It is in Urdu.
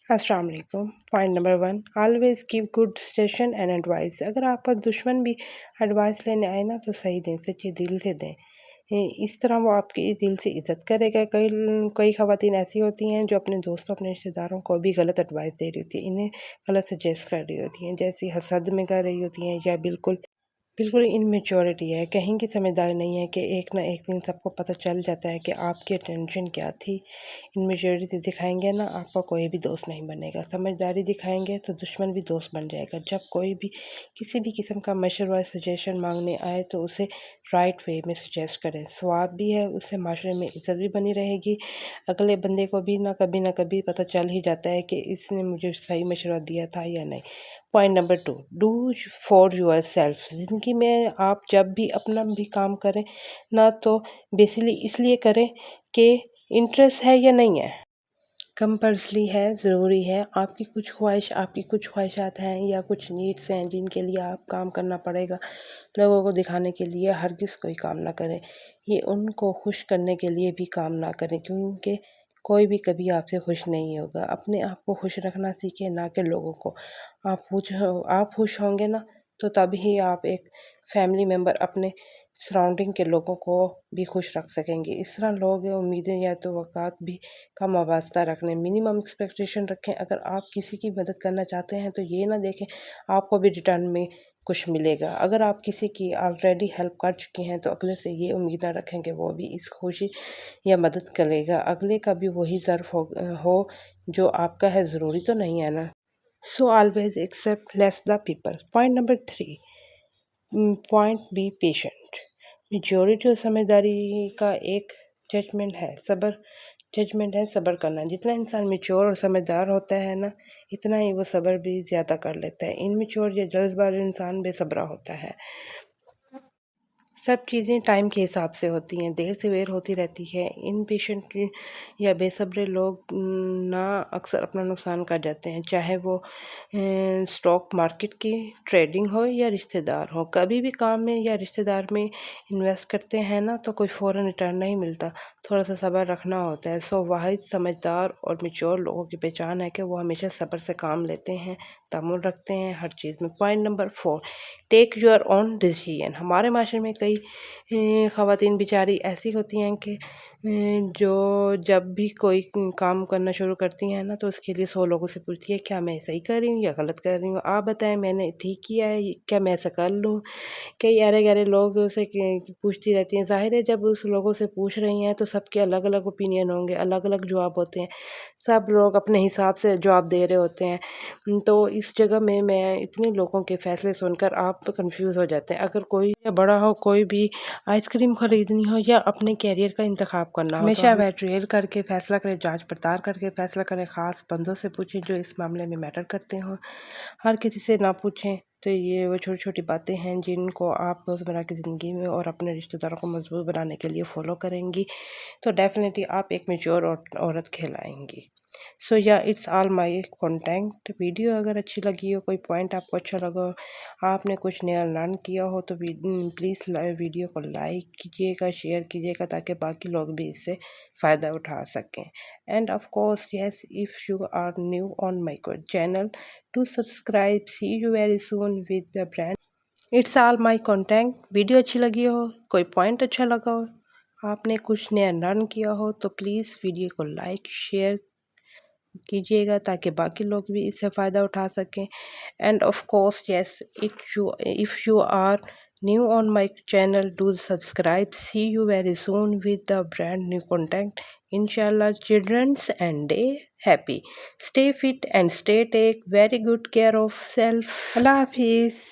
السلام علیکم۔ Point number 1، always give good suggestion and advice. اگر آپ کا دشمن بھی ایڈوائس لینے آئے نا تو صحیح دیں، سچے دل سے دیں، اس طرح وہ آپ کی دل سے عزت کرے گا۔ کئی خواتین ایسی ہوتی ہیں جو اپنے دوستوں اپنے رشتہ داروں کو بھی غلط ایڈوائس دے رہی ہوتی ہیں، انہیں غلط سجیسٹ کر رہی ہوتی ہیں، جیسے حسد میں کر رہی ہوتی ہیں یا بالکل انمیچورٹی ہے، کہیں کی سمجھداری نہیں ہے کہ ایک نہ ایک دن سب کو پتہ چل جاتا ہے کہ آپ کی اٹینشن کیا تھی۔ انمیچورٹی دکھائیں گے نا آپ کا کوئی بھی دوست نہیں بنے گا، سمجھداری دکھائیں گے تو دشمن بھی دوست بن جائے گا۔ جب کوئی بھی کسی بھی قسم کا مشورہ سجیشن مانگنے آئے تو اسے رائٹ وے میں سجیسٹ کریں، ثواب بھی ہے، اس سے معاشرے میں عزت بھی بنی رہے گی، اگلے بندے کو بھی نہ کبھی پتہ چل ہی جاتا ہے کہ اس نے مجھے صحیح مشورہ دیا تھا یا نہیں۔ Point number 2، do for your self. زندگی میں آپ جب بھی اپنا بھی کام کریں نہ تو بیسیکلی اس لیے کریں کہ انٹرسٹ ہے یا نہیں ہے، کمپلسری ہے، ضروری ہے، آپ کی کچھ خواہشات ہیں یا کچھ نیڈس ہیں جن کے لیے آپ کام کرنا پڑے گا۔ لوگوں کو دکھانے کے لیے ہرگز کوئی کام نہ کریں، یہ ان کو خوش کرنے کے لیے بھی کام نہ کریں، کیونکہ کوئی بھی کبھی آپ سے خوش نہیں ہوگا۔ اپنے آپ کو خوش رکھنا سیکھیں، نہ کہ لوگوں کو۔ آپ خوش ہوں گے نا تو تب ہی آپ ایک فیملی ممبر اپنے سراؤنڈنگ کے لوگوں کو بھی خوش رکھ سکیں گے۔ اس طرح لوگ امیدیں یا توقعات بھی کم وابستہ رکھنے، منیمم ایکسپیکٹیشن رکھیں۔ اگر آپ کسی کی مدد کرنا چاہتے ہیں تو یہ نہ دیکھیں آپ کو بھی ریٹرن میں کچھ ملے گا۔ اگر آپ کسی کی آلریڈی ہیلپ کر چکے ہیں تو اگلے سے یہ امید نہ رکھیں کہ وہ بھی اس خوشی یا مدد کرے گا، اگلے کا بھی وہی ظرف ہو جو آپ کا ہے، ضروری تو نہیں ہے نا۔ So always accept less the people. Point number 3، be patient. Maturity اور سمجھداری کا ایک ججمنٹ ہے صبر کرنا۔ جتنا انسان میچور اور سمجھدار ہوتا ہے نا اتنا ہی وہ صبر بھی زیادہ کر لیتا ہے۔ انمیچور یا جلد باز انسان بے صبرا ہوتا ہے، سب چیزیں ٹائم کے حساب سے ہوتی ہیں، دیر سے بیر ہوتی رہتی ہے۔ ان پیشنٹ یا بے صبرے لوگ نہ اکثر اپنا نقصان کر جاتے ہیں، چاہے وہ سٹاک مارکیٹ کی ٹریڈنگ ہو یا رشتہ دار ہو۔ کبھی بھی کام میں یا رشتہ دار میں انویسٹ کرتے ہیں نا تو کوئی فوراً ریٹرن نہیں ملتا، تھوڑا سا صبر رکھنا ہوتا ہے۔ سو واحد سمجھدار اور میچور لوگوں کی پہچان ہے کہ وہ ہمیشہ صبر سے کام لیتے ہیں، تحمل رکھتے ہیں ہر چیز میں۔ Point number 4، take your own decision. ہمارے معاشرے میں کئی خواتین بیچاری ایسی ہوتی ہیں کہ جو جب بھی کوئی کام کرنا شروع کرتی ہیں نا تو اس کے لیے 100 لوگوں سے پوچھتی ہے کیا میں صحیح کر رہی ہوں یا غلط کر رہی ہوں، آپ بتائیں میں نے ٹھیک کیا ہے، کیا میں ایسا کر لوں۔ کئی ارے گرے لوگ اسے پوچھتی رہتی ہیں، ظاہر ہے جب اس لوگوں سے پوچھ رہی ہیں تو سب کے الگ الگ اوپینین ہوں گے، الگ الگ جواب ہوتے ہیں، سب لوگ اپنے حساب سے جواب دے رہے ہوتے ہیں۔ تو اس جگہ میں اتنے لوگوں کے فیصلے سن کر آپ کنفیوز ہو جاتے ہیں۔ اگر کوئی بڑا ہو، کوئی بھی آئس کریم خریدنی ہو یا اپنے کیریئر کا انتخاب کرنا ہو، ہمیشہ ویٹریل کر کے فیصلہ کریں، جانچ پڑتال کر کے فیصلہ کریں، خاص بندوں سے پوچھیں جو اس معاملے میں میٹر کرتے ہوں، ہر کسی سے نہ پوچھیں۔ تو یہ وہ چھوٹی چھوٹی باتیں ہیں جن کو آپ روزمرہ کی زندگی میں اور اپنے رشتہ داروں کو مضبوط بنانے کے لیے فالو کریں گی تو ڈیفینیٹلی آپ ایک میچور عورت کہلائیں گی۔ So yeah it's all my content. Video اگر اچھی لگی ہو، کوئی پوائنٹ آپ کو اچھا لگا ہو، آپ نے کچھ نیا لرن کیا ہو تو پلیز ویڈیو کو لائک کیجیے گا، شیئر کیجیے گا تاکہ باقی لوگ بھی اس سے فائدہ اٹھا سکیں۔ And of course yes, if you are new on my channel, do subscribe. See you very soon with the brand. It's all my content. Video اچھی لگی ہو، کوئی پوائنٹ اچھا لگا ہو، آپ نے کچھ نیا لرن کیا ہو تو پلیز ویڈیو کو لائک شیئر کیجیے گا تاکہ باقی لوگ بھی اس سے فائدہ اٹھا سکیں۔ And of course yes, if you are new on my channel, do subscribe. See you very soon with the brand new content. Inshallah, children's and day happy. Stay fit and take very good care of self. Allah Hafiz.